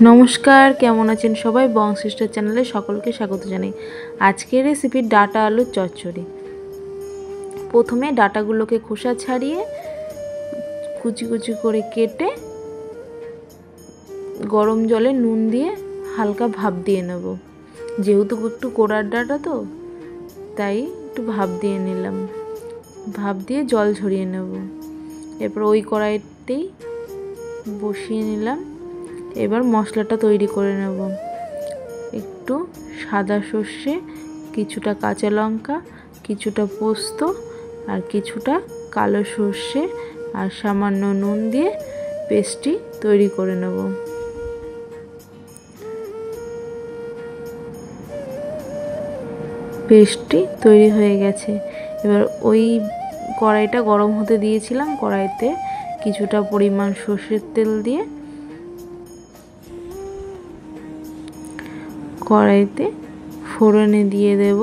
নমস্কার, কেমন আছেন সবাই? বংশিষ্টার চ্যানেলে সকলকে স্বাগত জানাই। আজকের রেসিপি ডাটা আলুর চচ্চড়ি। প্রথমে ডাটাগুলোকে খোসা ছাড়িয়ে কুচি কুচি করে কেটে গরম জলে নুন দিয়ে হালকা ভাপ দিয়ে নেব। যেহেতু একটু কোড়ার ডাটা তো তাই একটু ভাপ দিয়ে নিলাম। ভাপ দিয়ে জল ঝরিয়ে নেব। এরপর ওই কড়াইতেই বসিয়ে নিলাম। এবার মশলাটা তৈরি করে নেব। একটু সাদা সর্ষে, কিছুটা কাঁচা লঙ্কা, কিছুটা পোস্ত আর কিছুটা কালো সর্ষে আর সামান্য নুন দিয়ে পেস্টটি তৈরি করে নেব। পেস্টটি তৈরি হয়ে গেছে। এবার ওই কড়াইটা গরম হতে দিয়েছিলাম। কড়াইতে কিছুটা পরিমাণ সর্ষের তেল দিয়ে কড়াইতে ফোড়নে দিয়ে দেব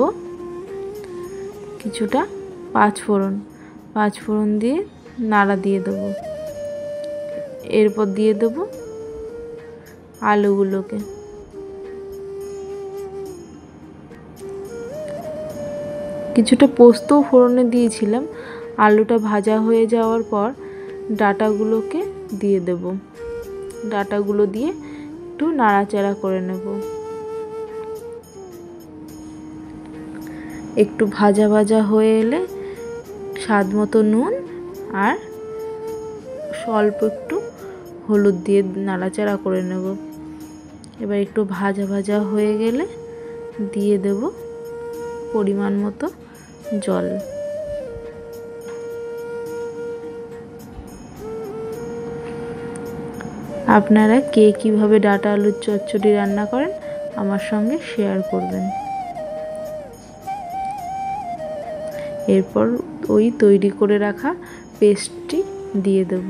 কিছুটা পাঁচফোড়ন দিয়ে নাড়া দিয়ে দেব। এরপর দিয়ে দেব আলুগুলোকে। কিছুটা পোস্তও ফোড়নে দিয়েছিলাম। আলুটা ভাজা হয়ে যাওয়ার পর ডাটাগুলোকে দিয়ে দেব। ডাটাগুলো দিয়ে একটু নাড়াচাড়া করে নেব। একটু ভাজা ভাজা হয়ে এলে স্বাদ মতো নুন আর অল্প একটু হলুদ দিয়ে নাড়াচাড়া করে নেব। এবার একটু ভাজা ভাজা হয়ে গেলে দিয়ে দেব পরিমাণ মতো জল। আপনারা কে কীভাবে ডাটা আলুর চচ্চড়ি রান্না করেন আমার সঙ্গে শেয়ার করবেন। এরপর ওই তৈরি করে রাখা পেস্টটি দিয়ে দেব।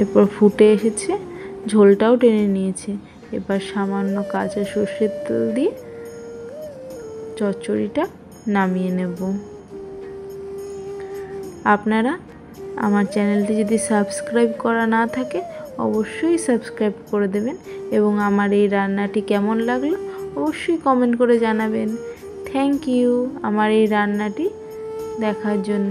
এরপর ফুটে এসেছে, ঝোলটাও টেনে নিয়েছে। এবার সামান্য কাঁচা সর্ষের তেল দিয়ে চচ্চড়িটা নামিয়ে নেব। আপনারা আমার চ্যানেলটি যদি সাবস্ক্রাইব করা না থাকে অবশ্যই সাবস্ক্রাইব করে দেবেন এবং আমার এই রান্নাটি কেমন লাগলো অবশ্যই কমেন্ট করে জানাবেন। থ্যাংক ইউ আমার এই রান্নাটি দেখার জন্য।